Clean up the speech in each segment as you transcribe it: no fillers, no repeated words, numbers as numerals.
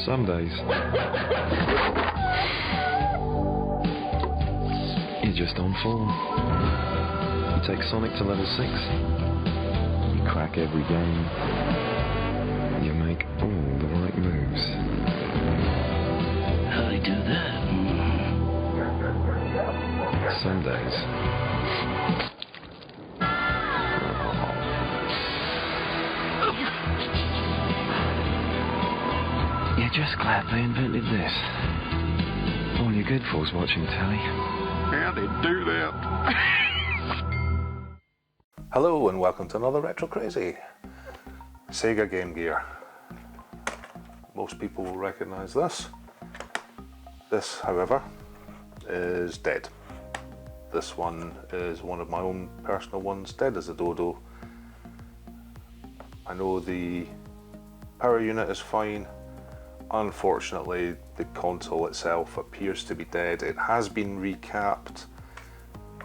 Some days you're just on form. You take Sonic to level 6, you crack every game, you make all the right moves. How do you do that? Some days you're just glad they invented this. All you're good for is watching telly. How they do that? Hello and welcome to another Retro Crazy. SEGA Game Gear. Most people will recognise this. This, however, is dead. This one is one of my own personal ones, dead as a dodo. I know the power unit is fine. Unfortunately, the console itself appears to be dead. It has been recapped,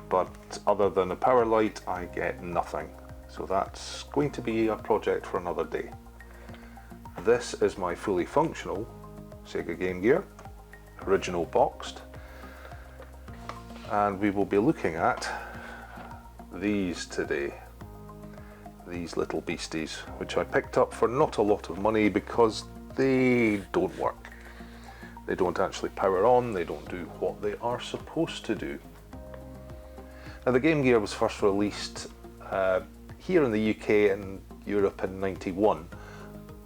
but other than a power light, I get nothing. So that's going to be a project for another day. This is my fully functional SEGA Game Gear, original boxed, and we will be looking at these today. These little beasties, which I picked up for not a lot of money because they don't work. They don't actually power on, they don't do what they are supposed to do. Now, the Game Gear was first released here in the UK and Europe in '91,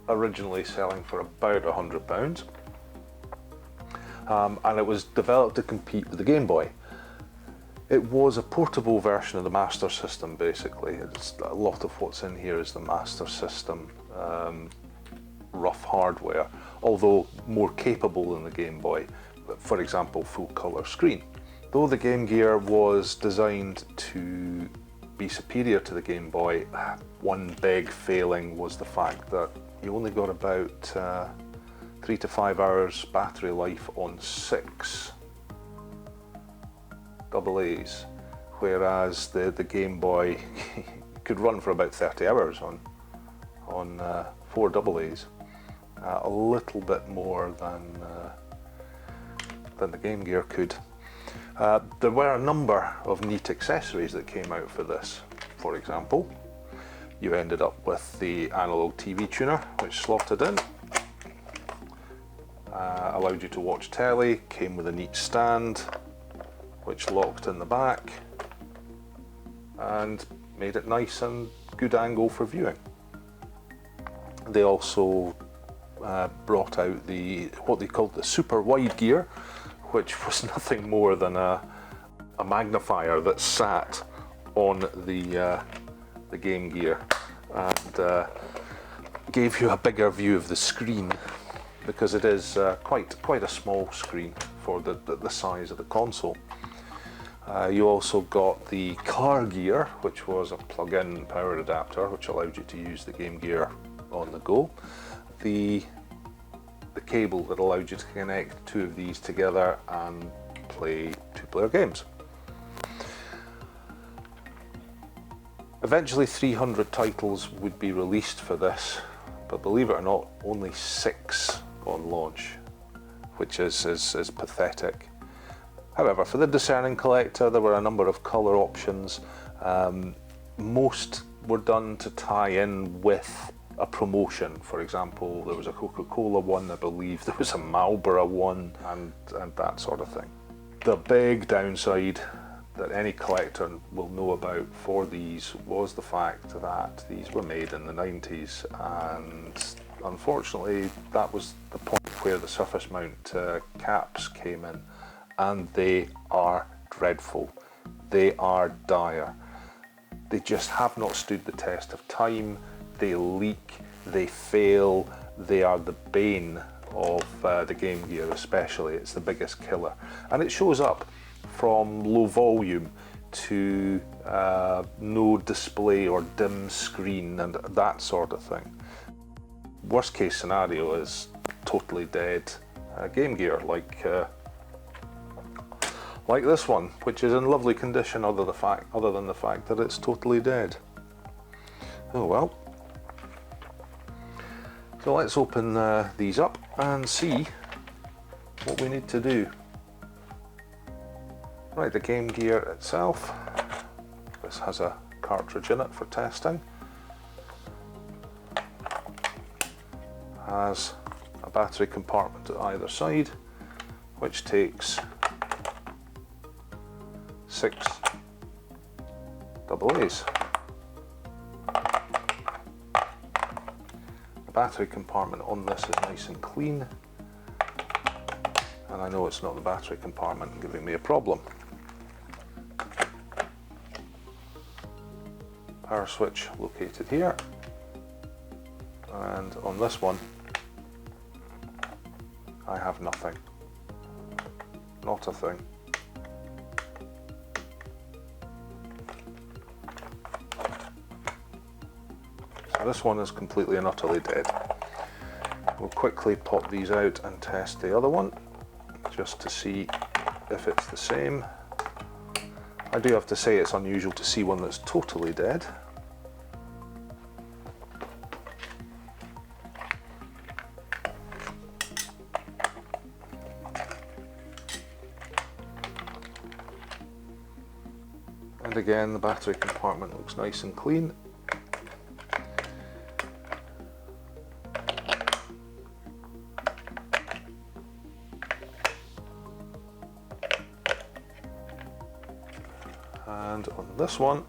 originally selling for about £100. And it was developed to compete with the Game Boy. It was a portable version of the Master System, basically. It's, a lot of what's in here is the Master System. Rough hardware, although more capable than the Game Boy, for example, full colour screen. Though the Game Gear was designed to be superior to the Game Boy, one big failing was the fact that you only got about 3 to 5 hours battery life on 6 AA's, whereas the Game Boy could run for about 30 hours on 4 AA's. A little bit more than the Game Gear could. There were a number of neat accessories that came out for this. For example, you ended up with the analog TV tuner, which slotted in, allowed you to watch telly, came with a neat stand, which locked in the back, and made it nice and good angle for viewing. They also brought out what they called the super wide gear, which was nothing more than a magnifier that sat on the Game Gear and gave you a bigger view of the screen, because it is quite a small screen for the size of the console. You also got the car gear, which was a plug-in power adapter which allowed you to use the Game Gear on the go. The cable that allowed you to connect 2 of these together and play 2-player games. Eventually 300 titles would be released for this, but believe it or not, only 6 on launch, which is pathetic. However, for the discerning collector, there were a number of colour options. Most were done to tie in with a promotion. For example, there was a Coca-Cola one, I believe there was a Marlboro one, and that sort of thing. The big downside that any collector will know about for these was the fact that these were made in the 90s, and unfortunately that was the point where the surface mount caps came in, and they are dreadful. They are dire. They just have not stood the test of time. They leak, they fail, they are the bane of the Game Gear especially. It's the biggest killer, and it shows up from low volume to no display or dim screen and that sort of thing. Worst case scenario is totally dead Game Gear, like this one, which is in lovely condition other than the fact that it's totally dead. Oh well. So let's open these up and see what we need to do. Right, the Game Gear itself. This has a cartridge in it for testing. Has a battery compartment at either side, which takes 6 AA's. The battery compartment on this is nice and clean, and I know it's not the battery compartment giving me a problem. Power switch located here, and on this one I have nothing, not a thing. So this one is completely and utterly dead. We'll quickly pop these out and test the other one just to see if it's the same. I do have to say it's unusual to see one that's totally dead. And again, the battery compartment looks nice and clean. And on this one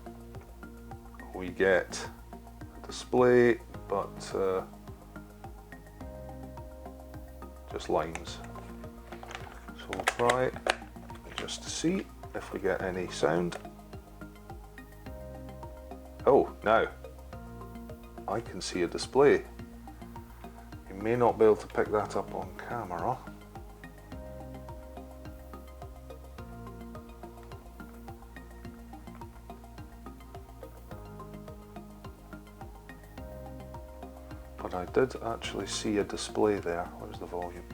we get a display, but just lines. So we'll try just to see if we get any sound. Oh, now I can see a display. You may not be able to pick that up on camera. But I did actually see a display there. Where's the volume?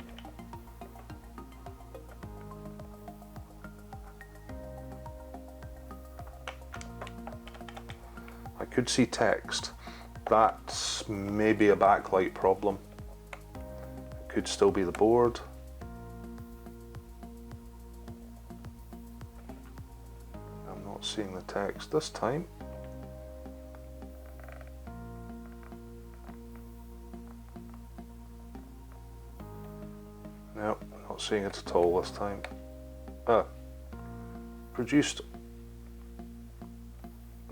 I could see text. That's maybe a backlight problem. It could still be the board. I'm not seeing the text this time. No, not seeing it at all this time. Produced.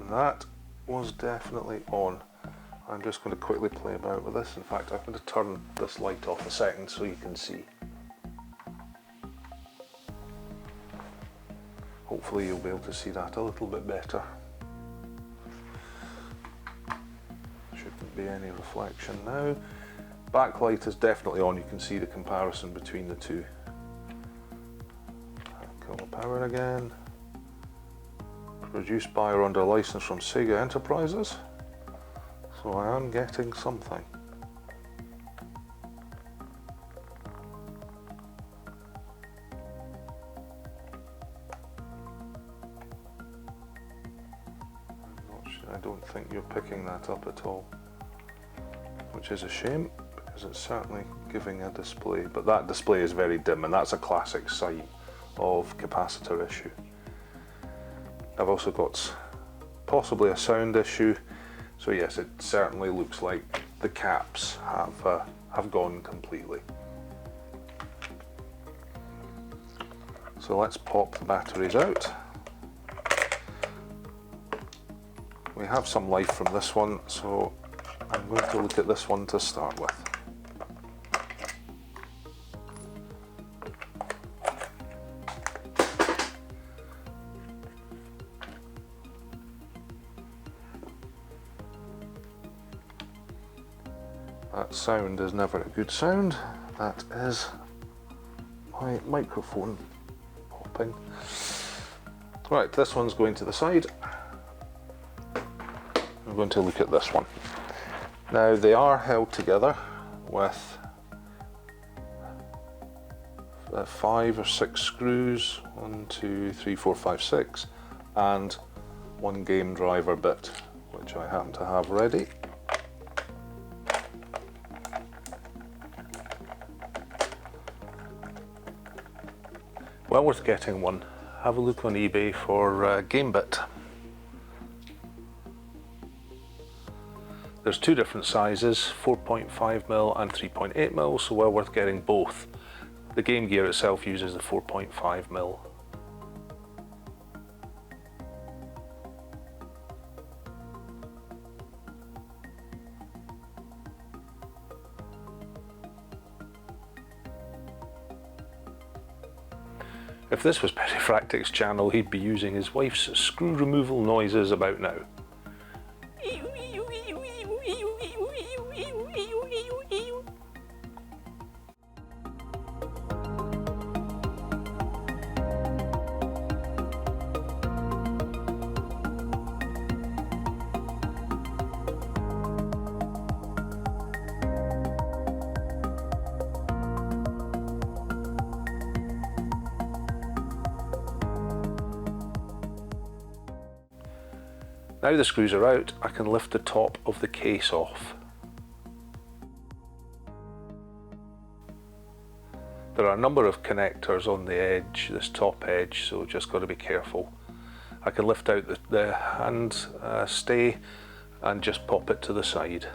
That was definitely on. I'm just going to quickly play about with this. In fact, I'm going to turn this light off a second so you can see. Hopefully you'll be able to see that a little bit better. Shouldn't be any reflection now. Backlight is definitely on. You can see the comparison between the two. Kill the power again. Produced by or under license from SEGA Enterprises. So I am getting something. I don't think you're picking that up at all, which is a shame because it's certainly giving a display, but that display is very dim, and that's a classic sign of capacitor issue. I've also got possibly a sound issue, so yes, it certainly looks like the caps have gone completely. So let's pop the batteries out. We have some life from this one, so I'm going to look at this one to start with. That sound is never a good sound. That is my microphone popping. Right, this one's going to the side. I'm going to look at this one. Now they are held together with 5 or 6 screws, 1, 2, 3, 4, 5, 6, and one game driver bit, which I happen to have ready. Well worth getting one. Have a look on eBay for game bit. There's 2 different sizes, 4.5mm and 3.8mm, so well worth getting both. The Game Gear itself uses the 4.5mm. If this was Perifractic's channel, he'd be using his wife's screw removal noises about now. Now the screws are out, I can lift the top of the case off. There are a number of connectors on the edge, this top edge, so just got to be careful. I can lift out the hand stay and just pop it to the side.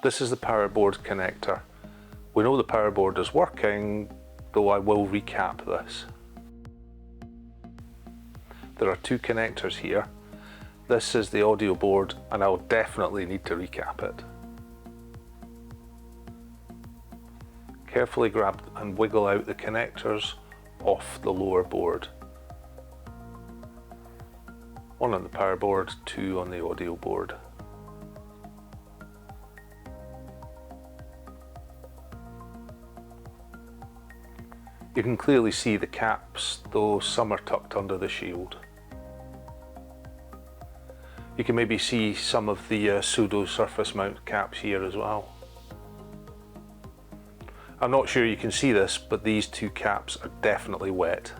This is the power board connector. We know the power board is working, though I will recap this. There are 2 connectors here. This is the audio board, and I'll definitely need to recap it. Carefully grab and wiggle out the connectors off the lower board. 1 on the power board, 2 on the audio board. You can clearly see the caps, though some are tucked under the shield. You can maybe see some of the pseudo surface mount caps here as well. I'm not sure you can see this, but these 2 caps are definitely wet.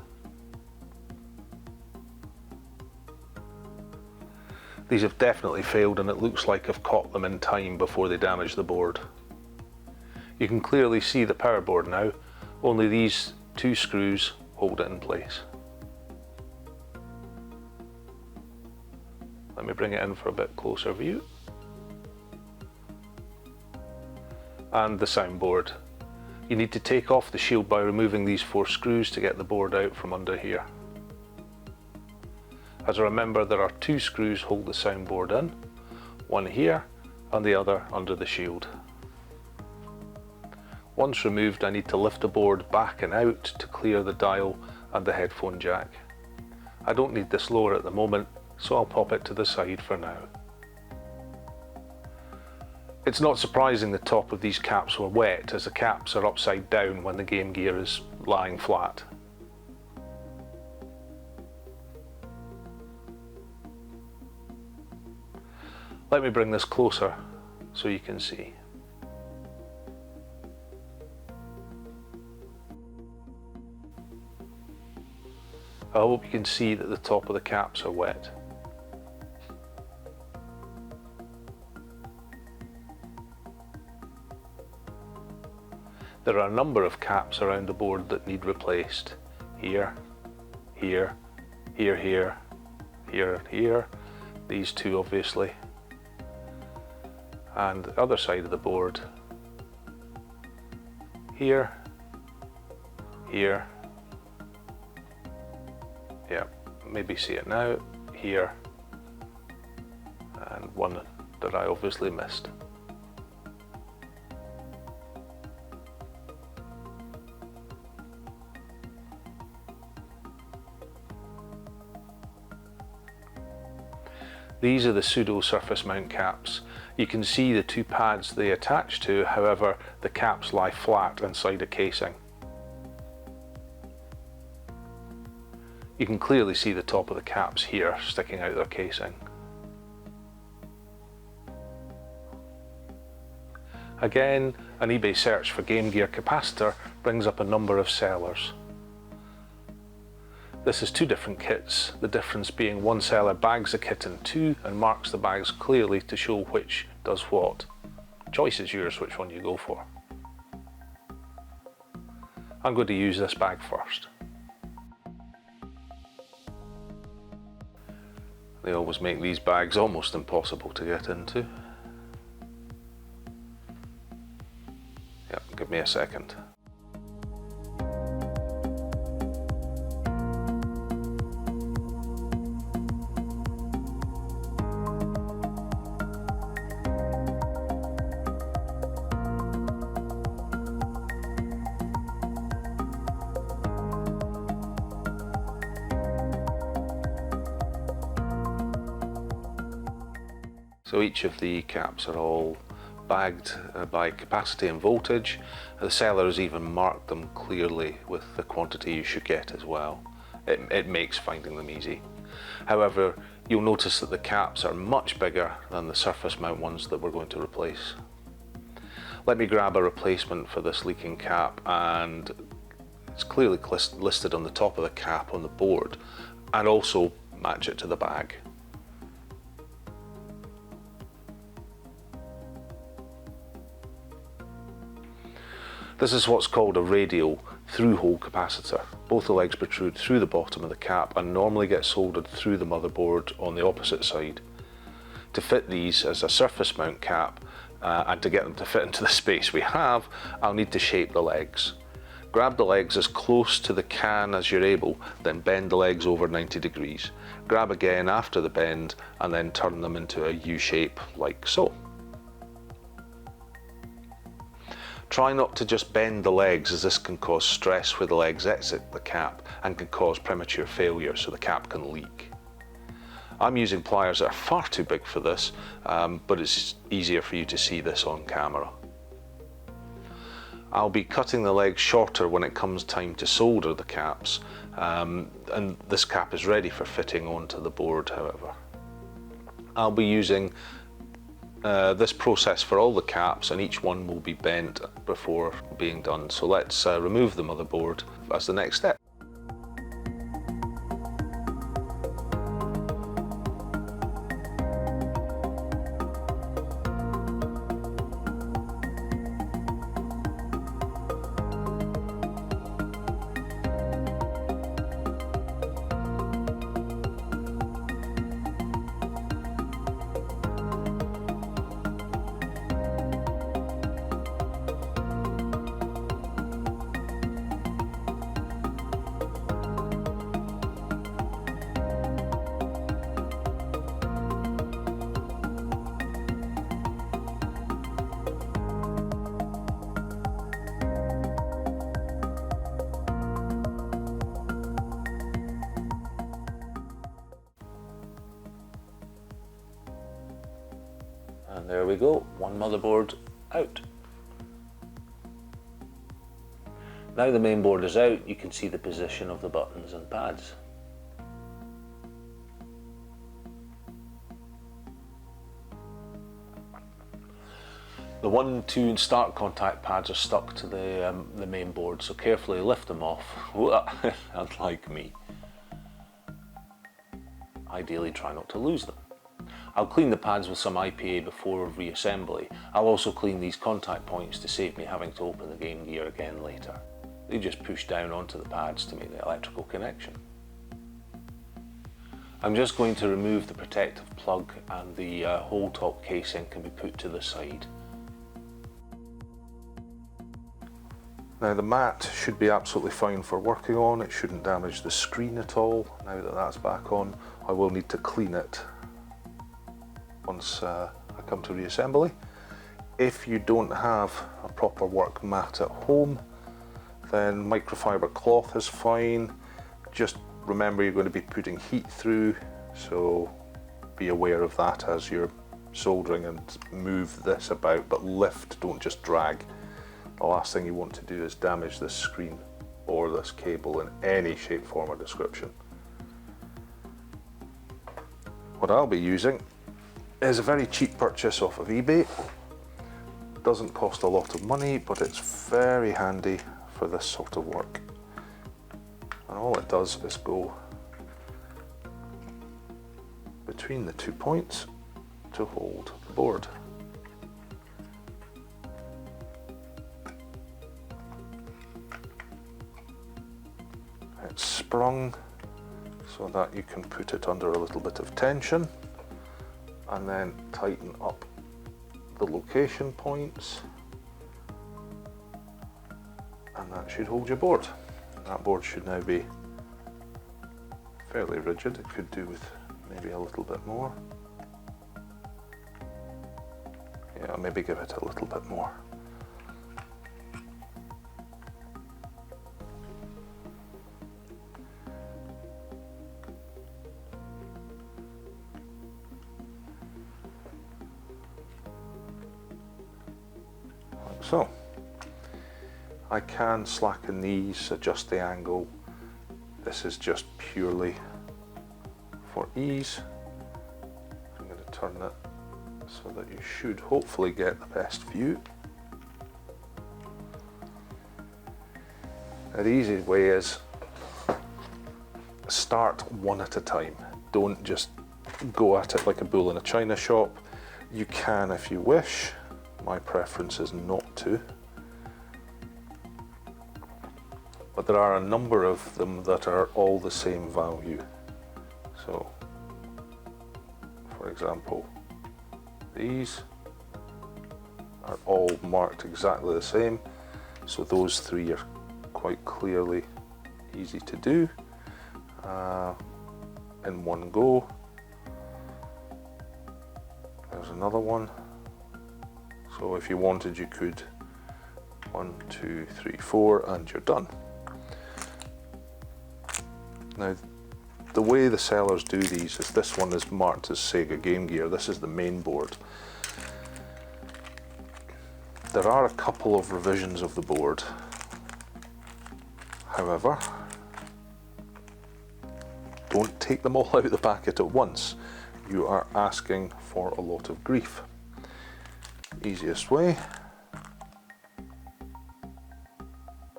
These have definitely failed, and it looks like I've caught them in time before they damage the board. You can clearly see the power board now, only these 2 screws hold it in place. Let me bring it in for a bit closer view. And the soundboard. You need to take off the shield by removing these 4 screws to get the board out from under here. As a reminder, there are 2 screws hold the soundboard in, one here and the other under the shield. Once removed, I need to lift the board back and out to clear the dial and the headphone jack. I don't need this lower at the moment, so I'll pop it to the side for now. It's not surprising the top of these caps were wet, as the caps are upside down when the Game Gear is lying flat. Let me bring this closer so you can see. I hope you can see that the top of the caps are wet. There are a number of caps around the board that need replaced. Here, here, here, here, here, here. These 2 obviously. And the other side of the board. Here, here. Yeah, maybe see it now, here, and one that I obviously missed. These are the pseudo surface mount caps. You can see the two pads they attach to, however the caps lie flat inside a casing. You can clearly see the top of the caps here sticking out of their casing. Again, an eBay search for Game Gear capacitor brings up a number of sellers. This is two different kits, the difference being one seller bags a kit in two and marks the bags clearly to show which does what. Choice is yours which one you go for. I'm going to use this bag first. They always make these bags almost impossible to get into. Yep, give me a second. So each of the caps are all bagged by capacity and voltage. The seller has even marked them clearly with the quantity you should get as well. It makes finding them easy. However, you'll notice that the caps are much bigger than the surface mount ones that we're going to replace. Let me grab a replacement for this leaking cap, and it's clearly listed on the top of the cap on the board, and also match it to the bag. This is what's called a radial through-hole capacitor. Both the legs protrude through the bottom of the cap and normally get soldered through the motherboard on the opposite side. To fit these as a surface mount cap and to get them to fit into the space we have, I'll need to shape the legs. Grab the legs as close to the can as you're able, then bend the legs over 90 degrees. Grab again after the bend and then turn them into a U shape like so. Try not to just bend the legs, as this can cause stress where the legs exit the cap and can cause premature failure so the cap can leak. I'm using pliers that are far too big for this, but it's easier for you to see this on camera. I'll be cutting the legs shorter when it comes time to solder the caps, and this cap is ready for fitting onto the board, however. I'll be using this process for all the caps, and each one will be bent before being done. So let's remove the motherboard as the next step. And there we go, one motherboard out. Now the main board is out, you can see the position of the buttons and pads. The 1, 2 and start contact pads are stuck to the main board, so carefully lift them off, unlike me. Ideally try not to lose them. I'll clean the pads with some IPA before reassembly. I'll also clean these contact points to save me having to open the Game Gear again later. They just push down onto the pads to make the electrical connection. I'm just going to remove the protective plug, and the whole top casing can be put to the side. Now the mat should be absolutely fine for working on. It shouldn't damage the screen at all. Now that that's back on, I will need to clean it once I come to reassembly. If you don't have a proper work mat at home, then microfiber cloth is fine. Just remember you're going to be putting heat through, so be aware of that as you're soldering and move this about, but lift, don't just drag. The last thing you want to do is damage this screen or this cable in any shape, form or description. What I'll be using is a very cheap purchase off of eBay. Doesn't cost a lot of money, but it's very handy for this sort of work. And all it does is go between the 2 points to hold the board. It's sprung so that you can put it under a little bit of tension and then tighten up the location points, and that should hold your board. That board should now be fairly rigid. It could do with maybe a little bit more. Yeah, maybe give it a little bit more. Like so. I can slacken these, adjust the angle. This is just purely for ease. I'm going to turn it so that you should hopefully get the best view. Now, the easy way is start one at a time. Don't just go at it like a bull in a china shop. You can if you wish. My preference is not to. But there are a number of them that are all the same value. So, for example, these are all marked exactly the same. So those three are quite clearly easy to do in one go. There's another one. So if you wanted, you could 1, 2, 3, 4, and you're done. Now, the way the sellers do these is this one is marked as SEGA Game Gear. This is the main board. There are a couple of revisions of the board. However, don't take them all out of the packet at once. You are asking for a lot of grief. Easiest way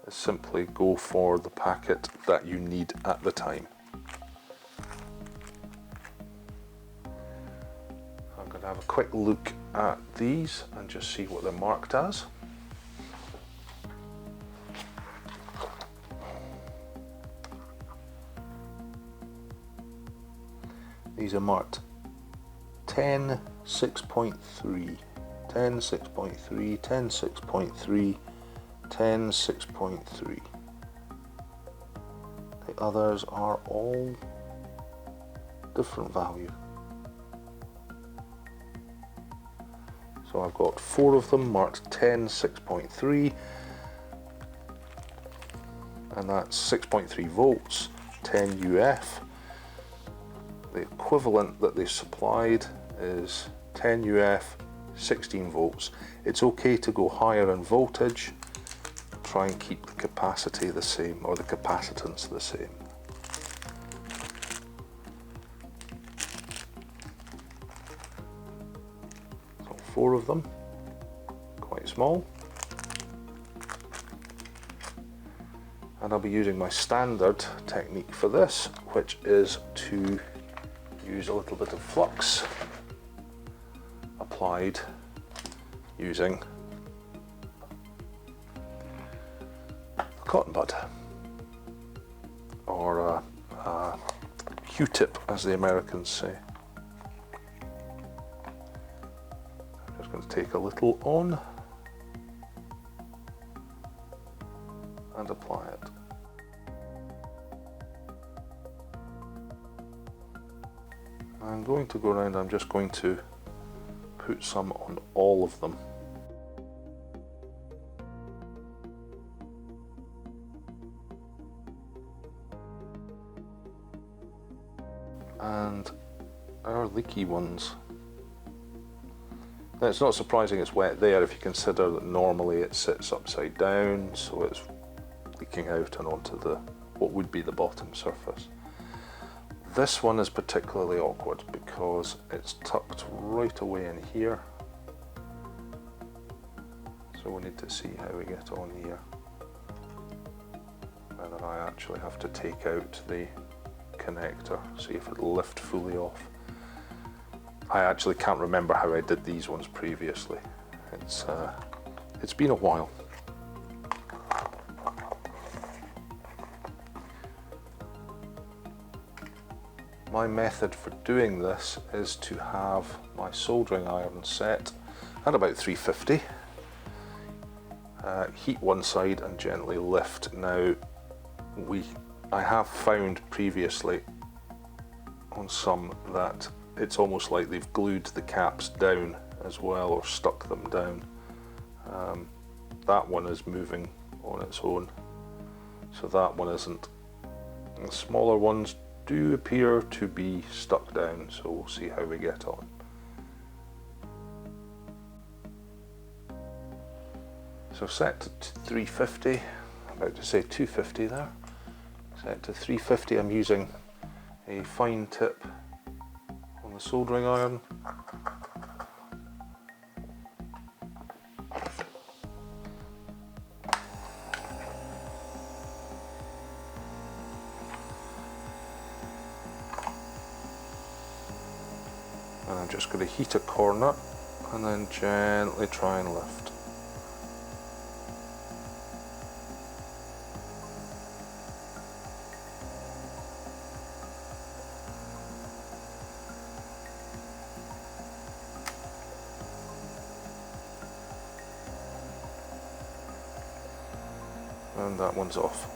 is simply go for the packet that you need at the time. I'm going to have a quick look at these and just see what they're marked as. These are marked 10, 6.3, 10, 6.3, 10, 6.3, 10, 6.3. The others are all different value. So I've got 4 of them marked 10, 6.3, and that's 6.3 volts, 10 UF. The equivalent that they supplied is 10 UF, 16 volts. It's okay to go higher in voltage. Try and keep the capacity the same, or the capacitance the same. So 4 of them, quite small. And I'll be using my standard technique for this, which is to use a little bit of flux applied using cotton bud, or a Q-tip as the Americans say. I'm just going to take a little on and apply it. I'm going to go around, I'm just going to put some on all of them. And are leaky ones. Now, it's not surprising it's wet there if you consider that normally it sits upside down, so it's leaking out and onto what would be the bottom surface. This one is particularly awkward because it's tucked right away in here. So we need to see how we get on here. Whether I actually have to take out the connector, see if it'll lift fully off. I actually can't remember how I did these ones previously. It's been a while. My method for doing this is to have my soldering iron set at about 350. Heat one side and gently lift. Now, I have found previously on some that it's almost like they've glued the caps down as well, or stuck them down. That one is moving on its own, so that one isn't. The smaller ones do appear to be stuck down, so we'll see how we get on. So set to 350, I'm about to say 250 there. Set to 350, I'm using a fine tip on the soldering iron. And I'm just going to heat a corner and then gently try and lift. And that one's off.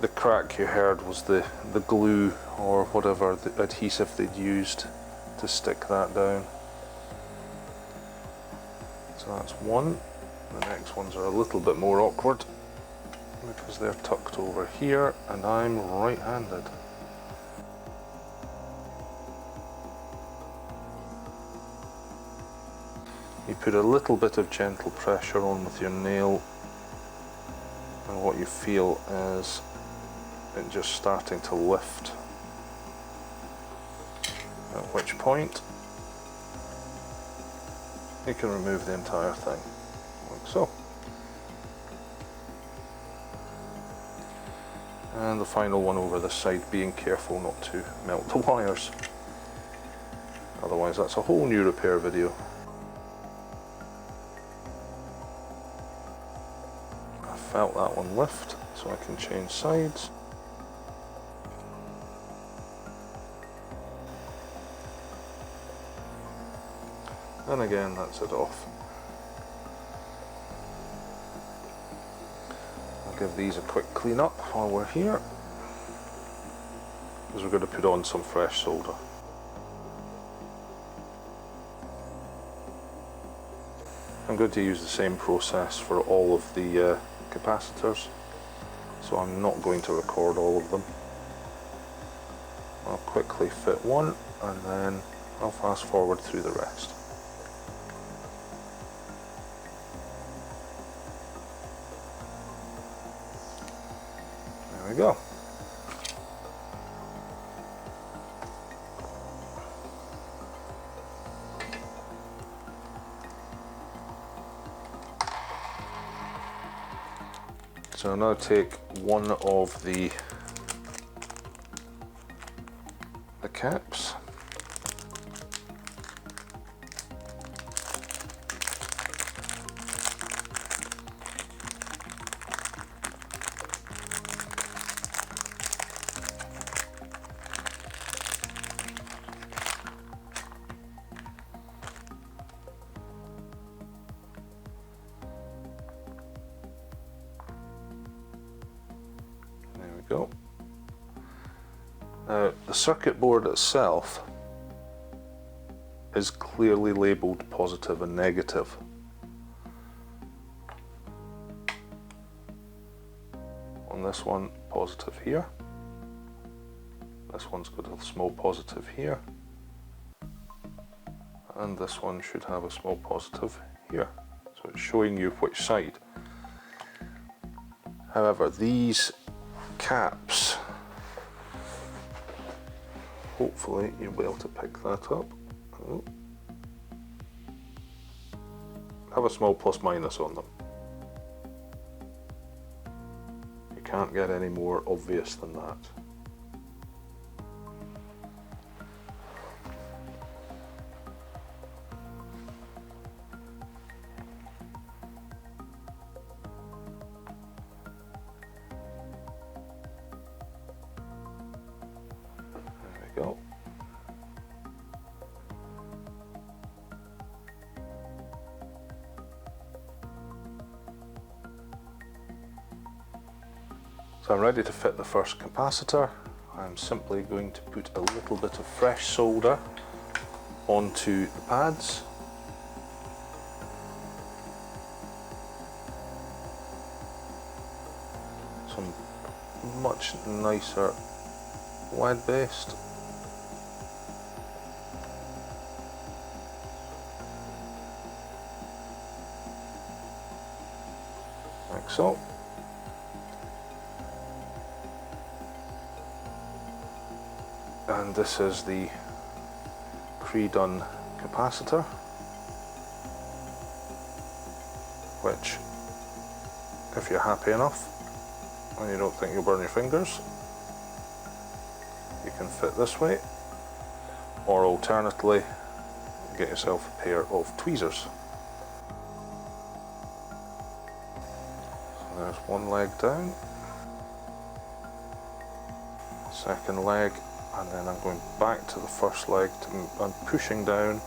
The crack you heard was the glue or whatever the adhesive they'd used to stick that down. So that's one. The next ones are a little bit more awkward because they're tucked over here and I'm right-handed. You put a little bit of gentle pressure on with your nail, and what you feel is it just starting to lift, at which point you can remove the entire thing, like so. And the final one over this side, being careful not to melt the wires, otherwise that's a whole new repair video. I felt that one lift, so I can change sides. And again, that's it off. I'll give these a quick clean up while we're here, because we're going to put on some fresh solder. I'm going to use the same process for all of the capacitors, so I'm not going to record all of them. I'll quickly fit one and then I'll fast forward through the rest. There we go. So I'll now take one of the caps. Go. Now, the circuit board itself is clearly labelled positive and negative. On this one, positive here. This one's got a small positive here, and this one should have a small positive here. So it's showing you which side. However, these caps, hopefully you'll be able to pick that up. Oh. Have a small plus minus on them. You can't get any more obvious than that. There we go. So I'm ready to fit the first capacitor. I'm simply going to put a little bit of fresh solder onto the pads. Some much nicer lead based. Like so. And this is the pre-done capacitor, which, if you're happy enough and you don't think you'll burn your fingers, you can fit this way, or alternatively get yourself a pair of tweezers. So there's one leg down, second leg, and then I'm going back to the first leg and pushing down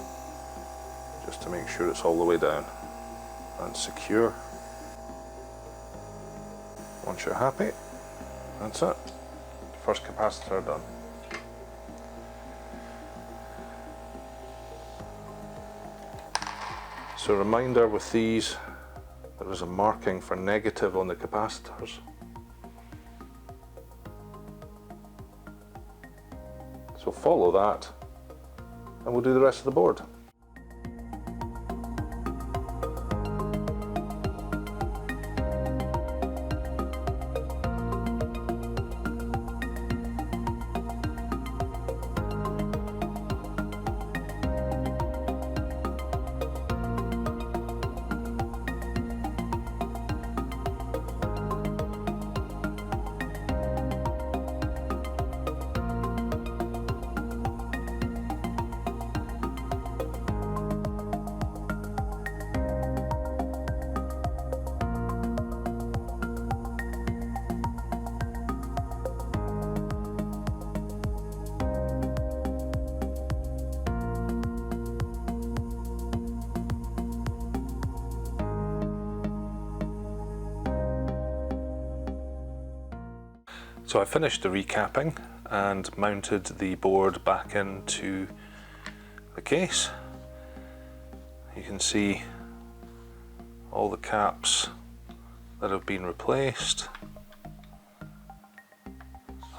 just to make sure it's all the way down and secure. Once you're happy, that's it. First capacitor done. So reminder with these, there is a marking for negative on the capacitors. So follow that and we'll do the rest of the board. So I finished the recapping and mounted the board back into the case. You can see all the caps that have been replaced,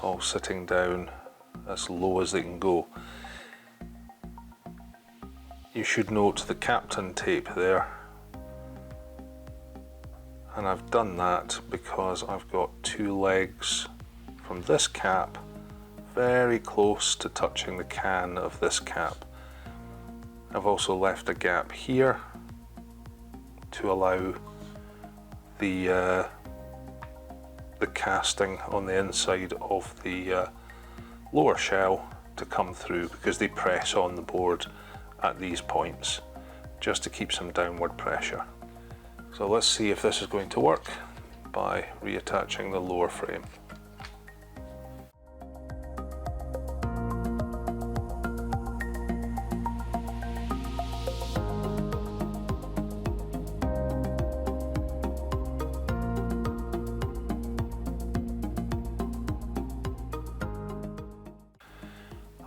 all sitting down as low as they can go. You should note the Captain tape there, and I've done that because I've got two legs from this cap very close to touching the can of this cap. I've also left a gap here to allow the casting on the inside of the lower shell to come through, because they press on the board at these points just to keep some downward pressure. So let's see if this is going to work by reattaching the lower frame.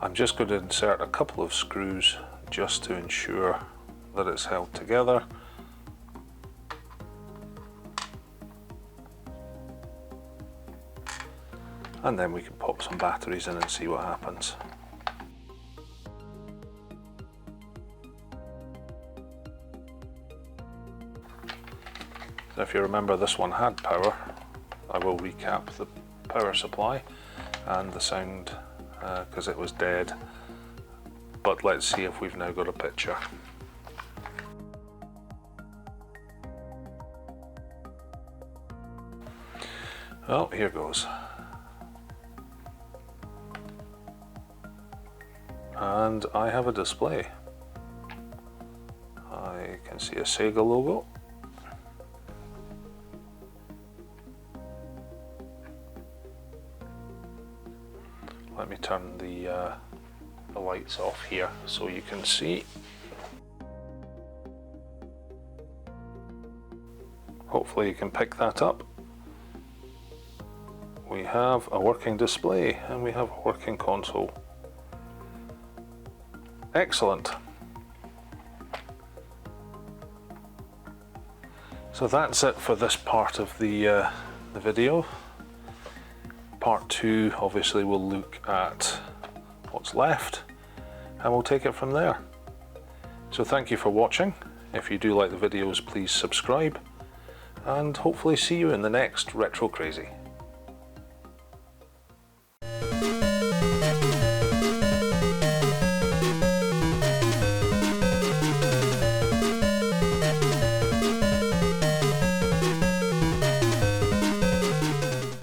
I'm just going to insert a couple of screws just to ensure that it's held together. and then we can pop some batteries in and see what happens. So if you remember, this one had power. I will recap the power supply and the sound because it was dead, but let's see if we've now got a picture. Well, here goes. And I have a display. I can see a SEGA logo. Let me turn the lights off here so you can see. Hopefully you can pick that up. We have a working display and we have a working console. Excellent. So that's it for this part of the video. Part 2 obviously will look at what's left and we'll take it from there. So thank you for watching. If you do like the videos, please subscribe and hopefully see you in the next Retro Crazy.